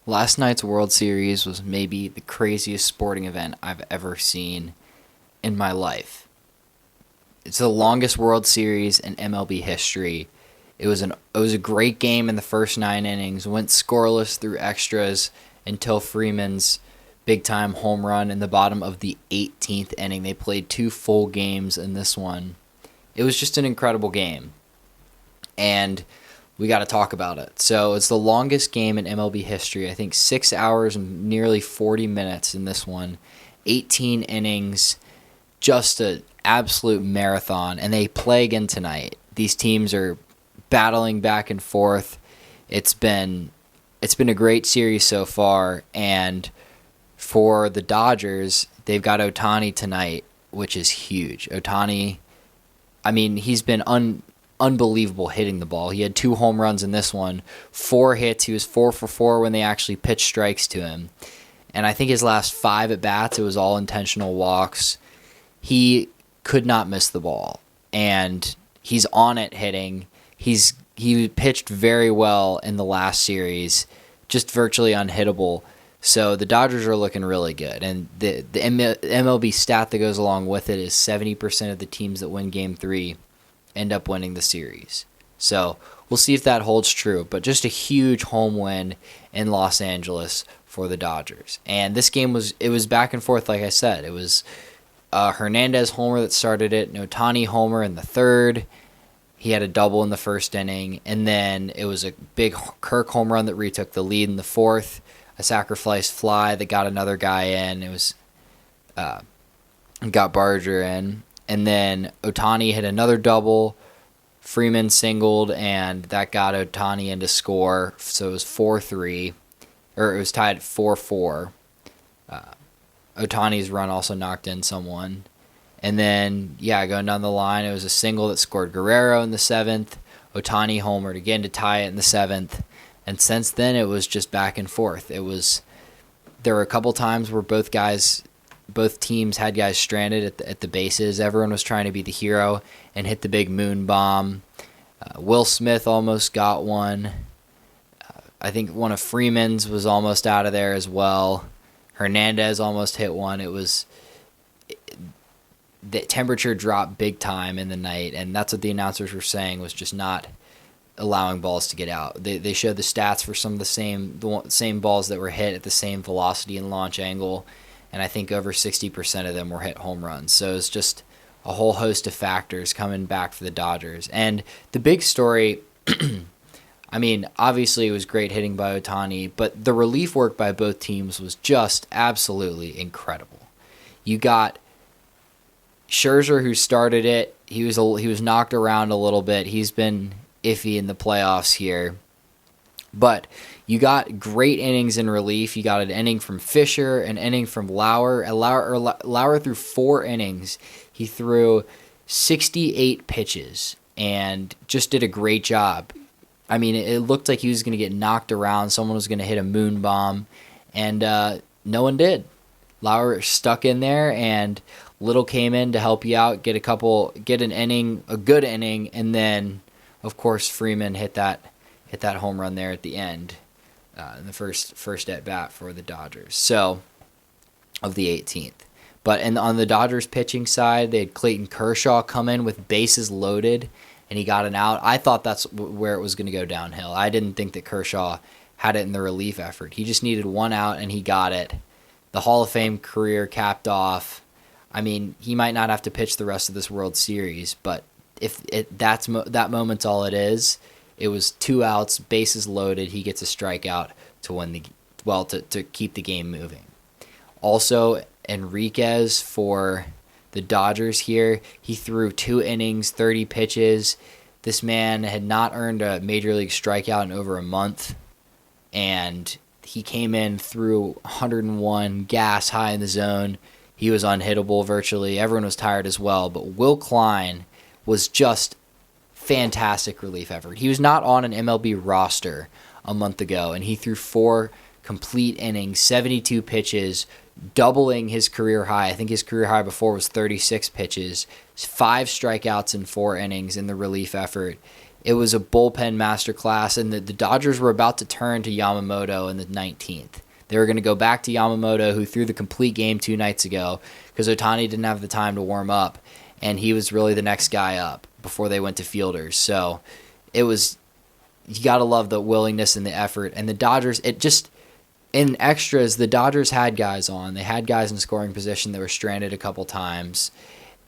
Last night's World Series was maybe the craziest sporting event I've ever seen in my life. It's the longest World Series in MLB history. It was a great game in the first 9 innings, went scoreless through extras until Freeman's big time home run in the bottom of the 18th inning. They played two full games in this one. It was just an incredible game. And we got to talk about it. So it's the longest game in MLB history. I think 6 hours and nearly 40 minutes in this one. 18 innings, just an absolute marathon. And they play again tonight. These teams are battling back and forth. It's been a great series so far. And for the Dodgers, they've got Ohtani tonight, which is huge. Ohtani, I mean, he's been unbelievable hitting the ball. He had 2 home runs in this one, 4 hits. He was 4 for 4 when they actually pitched strikes to him. And I think his last 5 at bats, it was all intentional walks. He could not miss the ball, and he's on it hitting. He pitched very well in the last series, just virtually unhittable. So the Dodgers are looking really good, and the MLB stat that goes along with it is 70% of the teams that win Game 3 end up winning the series. So we'll see if that holds true, but just a huge home win in Los Angeles for the Dodgers. And this game was back and forth, like I said. It was a Hernandez homer that started it, an Ohtani homer in the third. He had a double in the first inning, and then it was a big Kirk home run that retook the lead in the fourth, a sacrifice fly that got another guy in. It was got Barger in. And then Ohtani hit another double. Freeman singled, and that got Ohtani into score. So it was 4-3, or it was tied at 4-4. Ohtani's run also knocked in someone. And then, going down the line, it was a single that scored Guerrero in the 7th. Ohtani homered again to tie it in the 7th. And since then, it was just back and forth. There were a couple times where both teams had guys stranded at the bases. Everyone was trying to be the hero and hit the big moon bomb. Will Smith almost got one. I think one of Freeman's was almost out of there as well. Hernandez almost hit one. The temperature dropped big time in the night, and that's what the announcers were saying, was just not allowing balls to get out. They showed the stats for some of the same balls that were hit at the same velocity and launch angle, and I think over 60% of them were hit home runs. So it's just a whole host of factors coming back for the Dodgers. And the big story, I mean, obviously it was great hitting by Ohtani, but the relief work by both teams was just absolutely incredible. You got Scherzer, who started it. He was knocked around a little bit. He's been iffy in the playoffs here. But you got great innings in relief. You got an inning from Fisher, an inning from Lauer. Lauer threw 4 innings. He threw 68 pitches and just did a great job. I mean, it looked like he was going to get knocked around. Someone was going to hit a moon bomb, and no one did. Lauer stuck in there, and Little came in to help you out, get an inning, a good inning, and then, of course, Freeman hit that home run there at the end, in the first at bat for the Dodgers. So, of the 18th. But on the Dodgers pitching side, they had Clayton Kershaw come in with bases loaded, and he got an out. I thought that's where it was going to go downhill. I didn't think that Kershaw had it in the relief effort. He just needed one out, and he got it. The Hall of Fame career capped off. I mean, he might not have to pitch the rest of this World Series, but if that moment's all it is, it was 2 outs, bases loaded. He gets a strikeout to win to keep the game moving. Also, Enriquez for the Dodgers here, he threw 2 innings, 30 pitches. This man had not earned a major league strikeout in over a month, and he came in, threw 101, gas high in the zone. He was unhittable virtually. Everyone was tired as well, but Will Klein was just fantastic relief effort. He was not on an MLB roster a month ago, and he threw 4 complete innings, 72 pitches, doubling his career high. I think his career high before was 36 pitches, 5 strikeouts in 4 innings in the relief effort. It was a bullpen masterclass, and the Dodgers were about to turn to Yamamoto in the 19th. They were going to go back to Yamamoto, who threw the complete game 2 nights ago, because Ohtani didn't have the time to warm up, and he was really the next guy up before they went to fielders. So it was, you got to love the willingness and the effort. And the Dodgers, in extras, the Dodgers had guys on. They had guys in scoring position that were stranded a couple times.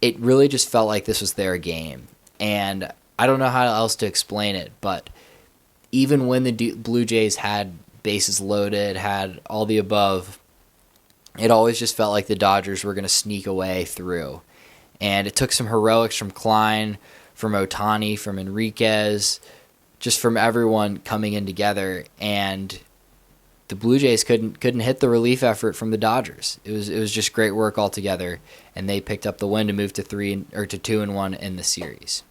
It really just felt like this was their game. And I don't know how else to explain it, but even when the Blue Jays had bases loaded, had all the above, it always just felt like the Dodgers were going to sneak away through. And it took some heroics from Klein, from Ohtani, from Enriquez, just from everyone coming in together, and the Blue Jays couldn't hit the relief effort from the Dodgers. It was just great work altogether, and they picked up the win to move to 2-1 in the series.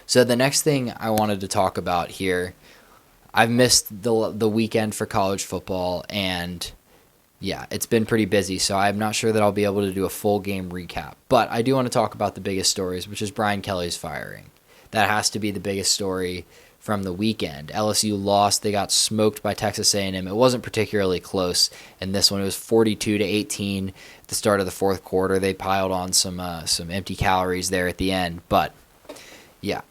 So the next thing I wanted to talk about here, I've missed the weekend for college football, and yeah, it's been pretty busy, so I'm not sure that I'll be able to do a full game recap. But I do want to talk about the biggest stories, which is Brian Kelly's firing. That has to be the biggest story from the weekend. LSU lost. They got smoked by Texas A&M. It wasn't particularly close in this one. It was 42-18 at the start of the fourth quarter. They piled on some empty calories there at the end. But, yeah,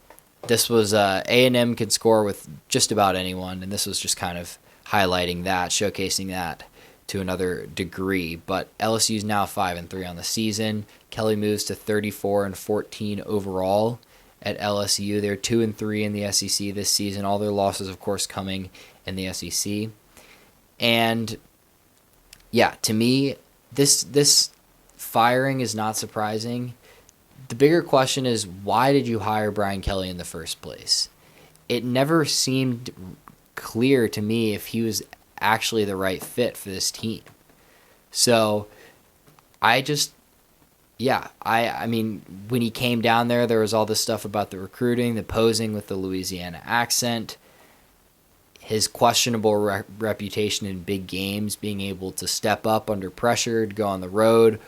this was A&M could score with just about anyone, and this was just kind of highlighting that, showcasing that to another degree. But LSU's now 5-3 on the season. Kelly moves to 34-14 overall at LSU. They're 2-3 in the SEC this season. All their losses, of course, coming in the SEC. And yeah, to me, this firing is not surprising. The bigger question is, why did you hire Brian Kelly in the first place? It never seemed clear to me if he was actually the right fit for this team. So I mean, when he came down there was all this stuff about the recruiting, the posing with the Louisiana accent, his questionable reputation in big games, being able to step up under pressure, to go on the road.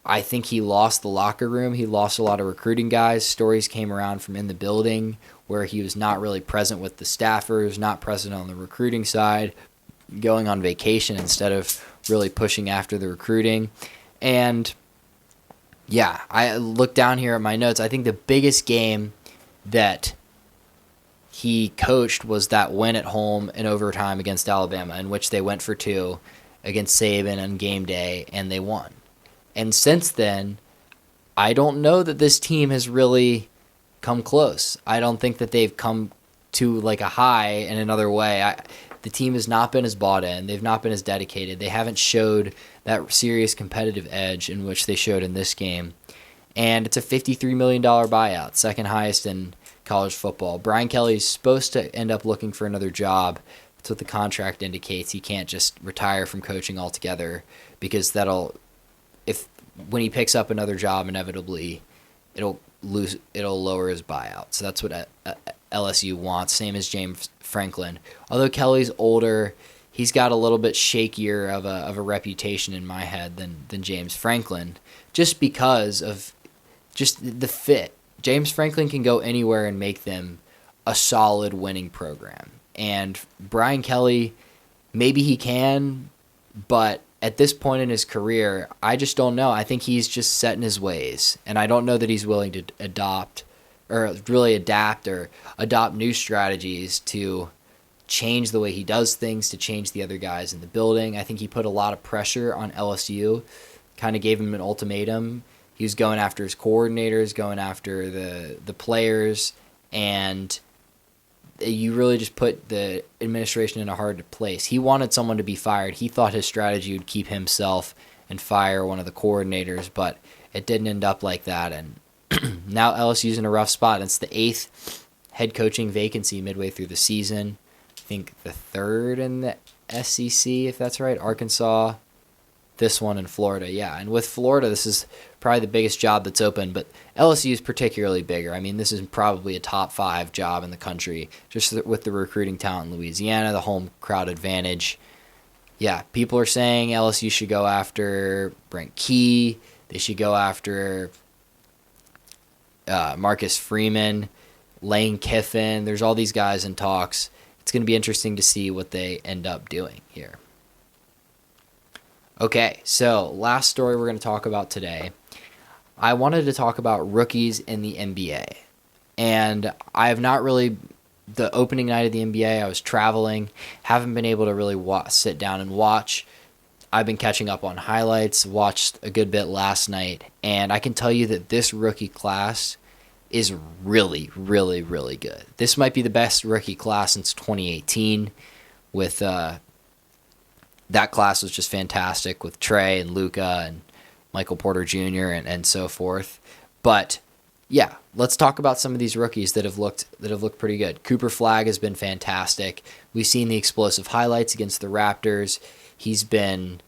I think he lost the locker room. He lost a lot of recruiting guys. Stories came around from in the building where he was not really present with the staffers, not present on the recruiting side, going on vacation instead of really pushing after the recruiting. And yeah, I look down here at my notes. I think the biggest game that he coached was that win at home in overtime against Alabama, in which they went for 2 against Saban on game day, and they won. And since then, I don't know that this team has really come close. I don't think that they've come to like a high in another way. The team has not been as bought in. They've not been as dedicated. They haven't showed that serious competitive edge in which they showed in this game. And it's a $53 million buyout, second highest in college football. Brian Kelly's supposed to end up looking for another job. That's what the contract indicates. He can't just retire from coaching altogether, because when he picks up another job, inevitably it'll lower his buyout. So that's what LSU wants, same as James Franklin. Although Kelly's older, he's got a little bit shakier of a reputation in my head than James Franklin, just because of just the fit. James Franklin can go anywhere and make them a solid winning program. And Brian Kelly, maybe he can, but at this point in his career, I just don't know. I think he's just set in his ways, and I don't know that he's willing to adapt or adopt new strategies to change the way he does things, to change the other guys in the building. I think he put a lot of pressure on LSU, kind of gave him an ultimatum. He was going after his coordinators, going after the players, and you really just put the administration in a hard place. He wanted someone to be fired. He thought his strategy would keep himself and fire one of the coordinators, but it didn't end up like that. And now LSU's in a rough spot. It's the 8th head coaching vacancy midway through the season. I think the 3rd in the SEC, if that's right. Arkansas, this one in Florida. Yeah, and with Florida, this is probably the biggest job that's open, but LSU is particularly bigger. I mean, this is probably a top 5 job in the country, just with the recruiting talent in Louisiana, the home crowd advantage. Yeah, people are saying LSU should go after Brent Key. They should go after Marcus Freeman. Lane Kiffin. There's all these guys in talks. It's going to be interesting to see what they end up doing here. Okay, so last story we're going to talk about today. I wanted to talk about rookies in the NBA. And I have not really, the opening night of the NBA, I was traveling, haven't been able to really sit down and watch. I've been catching up on highlights, watched a good bit last night, and I can tell you that this rookie class is really, really, really good. This might be the best rookie class since 2018 with that class was just fantastic with Trey and Luka and Michael Porter Jr. and so forth. But yeah, let's talk about some of these rookies that have looked pretty good. Cooper Flagg has been fantastic. We've seen the explosive highlights against the Raptors. He's been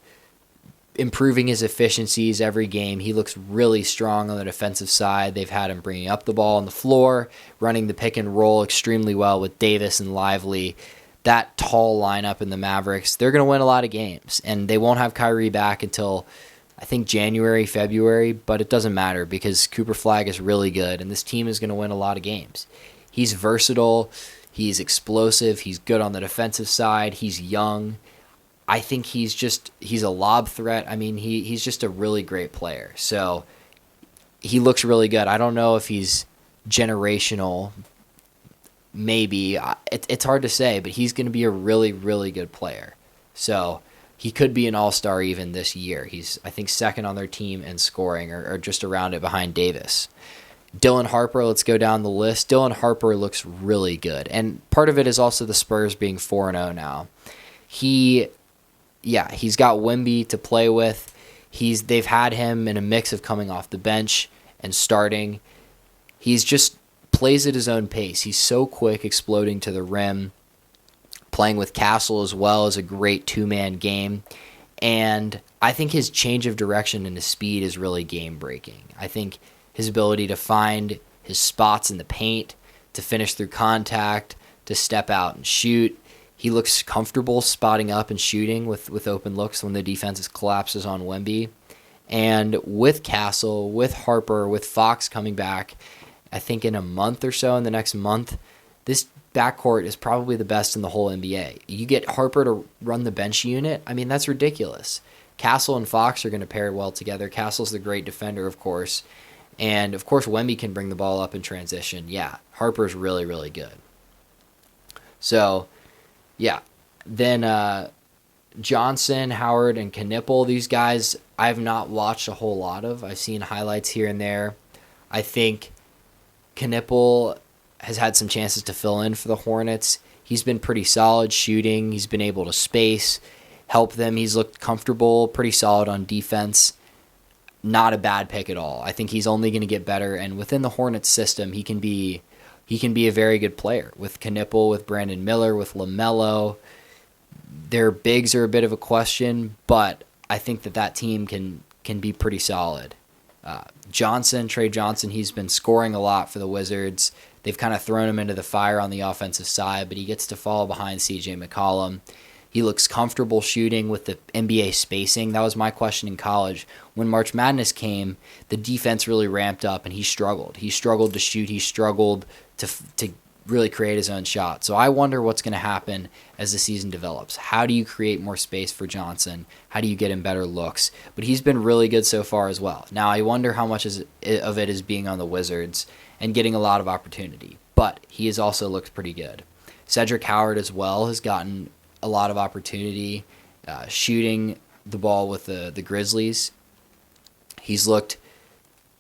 improving his efficiencies every game. He looks really strong on the defensive side. They've had him bringing up the ball on the floor, running the pick and roll extremely well with Davis and Lively. That tall lineup in the Mavericks, they're going to win a lot of games, and they won't have Kyrie back until I think January, February, but it doesn't matter because Cooper Flagg is really good, and this team is going to win a lot of games. He's versatile. He's explosive. He's good on the defensive side. He's young. I think he's a lob threat. I mean, he's just a really great player. So he looks really good. I don't know if he's generational. Maybe. It's hard to say, but he's going to be a really, really good player. So he could be an all-star even this year. He's, I think, second on their team in scoring or just around it behind Davis. Dylan Harper, let's go down the list. Dylan Harper looks really good. And part of it is also the Spurs being 4-0 now. He's got Wemby to play with. They've had him in a mix of coming off the bench and starting. He's just plays at his own pace. He's so quick, exploding to the rim. Playing with Castle as well is a great two-man game. And I think his change of direction and his speed is really game-breaking. I think his ability to find his spots in the paint, to finish through contact, to step out and shoot. He looks comfortable spotting up and shooting with open looks when the defense collapses on Wemby. And with Castle, with Harper, with Fox coming back, I think in a month or so, in the next month, this backcourt is probably the best in the whole NBA. You get Harper to run the bench unit, I mean, that's ridiculous. Castle and Fox are going to pair well together. Castle's the great defender, of course. And, of course, Wemby can bring the ball up in transition. Yeah, Harper's really, really good. So, yeah. Then Johnson, Howard, and Knipple, these guys I have not watched a whole lot of. I've seen highlights here and there. I think Knipple has had some chances to fill in for the Hornets. He's been pretty solid shooting. He's been able to space, help them. He's looked comfortable, pretty solid on defense. Not a bad pick at all. I think he's only going to get better, and within the Hornets system, he can be a very good player. With Knipple, with Brandon Miller, with LaMelo, their bigs are a bit of a question, but I think that team can be pretty solid. Trey Johnson, he's been scoring a lot for the Wizards. They've kind of thrown him into the fire on the offensive side, but he gets to fall behind CJ McCollum. He looks comfortable shooting with the NBA spacing. That was my question in college. When March Madness came, the defense really ramped up, and he struggled. He struggled to shoot. He struggled to really create his own shot. So I wonder what's going to happen as the season develops. How do you create more space for Johnson? How do you get him better looks? But he's been really good so far as well. Now I wonder how much of it is being on the Wizards and getting a lot of opportunity. But he has also looked pretty good. Cedric Howard as well has gotten a lot of opportunity shooting the ball with the Grizzlies. He's looked,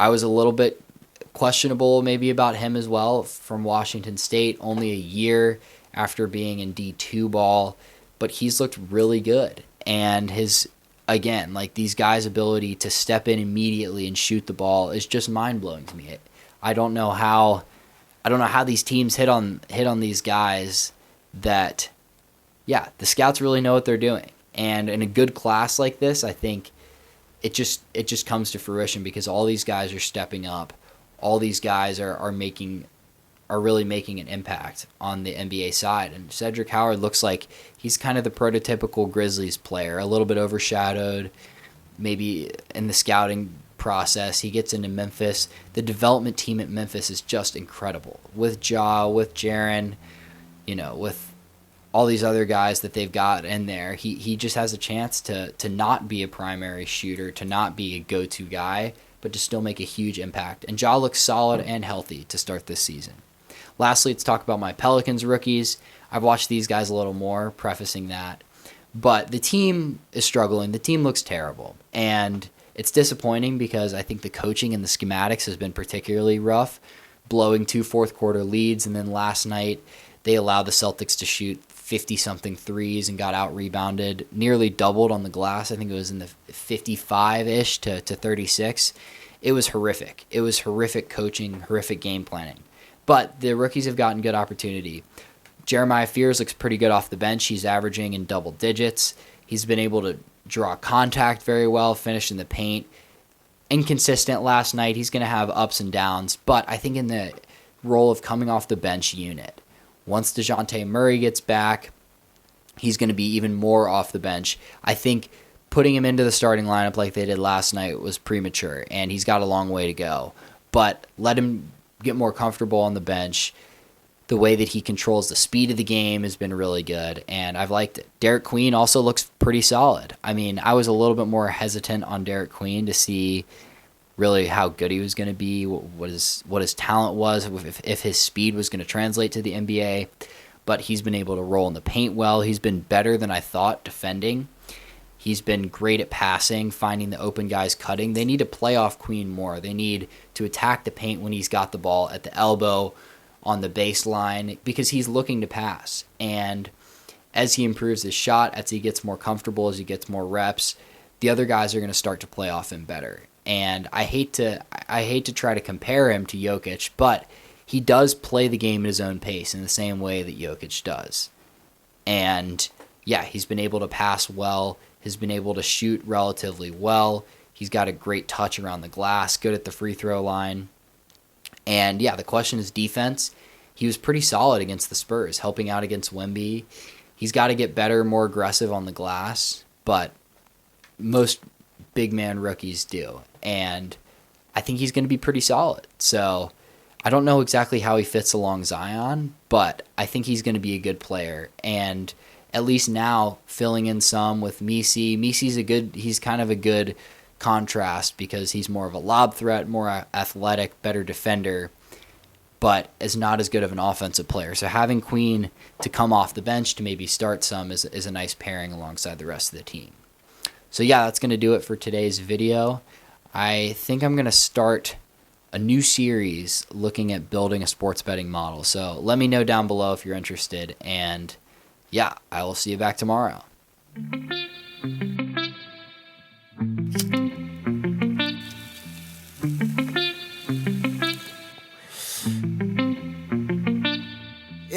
I was a little bit questionable maybe about him as well from Washington State, only a year after being in D2 ball, but he's looked really good. And again, these guys' ability to step in immediately and shoot the ball is just mind-blowing to me. I don't know how these teams hit on these guys that, yeah, the scouts really know what they're doing. And in a good class like this, I think it just comes to fruition because all these guys are stepping up. All these guys are really making an impact on the NBA side. And Cedric Howard looks like he's kind of the prototypical Grizzlies player, a little bit overshadowed, maybe in the scouting process. He gets into Memphis. The development team at Memphis is just incredible. With Ja, with Jaren, with all these other guys that they've got in there, he just has a chance to not be a primary shooter, to not be a go-to guy, but to still make a huge impact. And Ja looks solid and healthy to start this season. Lastly, let's talk about my Pelicans rookies. I've watched these guys a little more, prefacing that. But the team is struggling. The team looks terrible. And it's disappointing because I think the coaching and the schematics has been particularly rough, blowing 2 fourth-quarter leads. And then last night, they allowed the Celtics to shoot 50-something threes and got out-rebounded, nearly doubled on the glass. I think it was in the 55-ish to 36. It was horrific. It was horrific coaching, horrific game planning. But the rookies have gotten good opportunity. Jeremiah Fears looks pretty good off the bench. He's averaging in double digits. He's been able to draw contact very well, finish in the paint. Inconsistent last night. He's going to have ups and downs. But I think in the role of coming off the bench unit, once DeJounte Murray gets back, he's going to be even more off the bench. I think putting him into the starting lineup like they did last night was premature, and he's got a long way to go. But let him get more comfortable on the bench. The way that he controls the speed of the game has been really good, and I've liked it. Derek Queen also looks pretty solid. I mean, I was a little bit more hesitant on Derek Queen to see really how good he was going to be, what his talent was, if his speed was going to translate to the NBA. But he's been able to roll in the paint well. He's been better than I thought defending. He's been great at passing, finding the open guys, cutting. They need to play off Queen more. They need to attack the paint when he's got the ball at the elbow, on the baseline, because he's looking to pass. And as he improves his shot, as he gets more comfortable, as he gets more reps, the other guys are going to start to play off him better. And I hate to try to compare him to Jokic, but he does play the game at his own pace in the same way that Jokic does. And yeah, he's been able to pass well, has been able to shoot relatively well. He's got a great touch around the glass, good at the free throw line. And yeah, the question is defense. He was pretty solid against the Spurs, helping out against Wemby. He's got to get better, more aggressive on the glass, but most big man rookies do. And I think he's going to be pretty solid. So I don't know exactly how he fits along Zion, but I think he's going to be a good player. And at least now filling in some with Misi. He's kind of a good contrast because he's more of a lob threat, more athletic, better defender, but is not as good of an offensive player. So having Queen to come off the bench to maybe start some is a nice pairing alongside the rest of the team. So yeah, that's going to do it for today's video. I think I'm going to start a new series looking at building a sports betting model. So let me know down below if you're interested. And yeah, I will see you back tomorrow.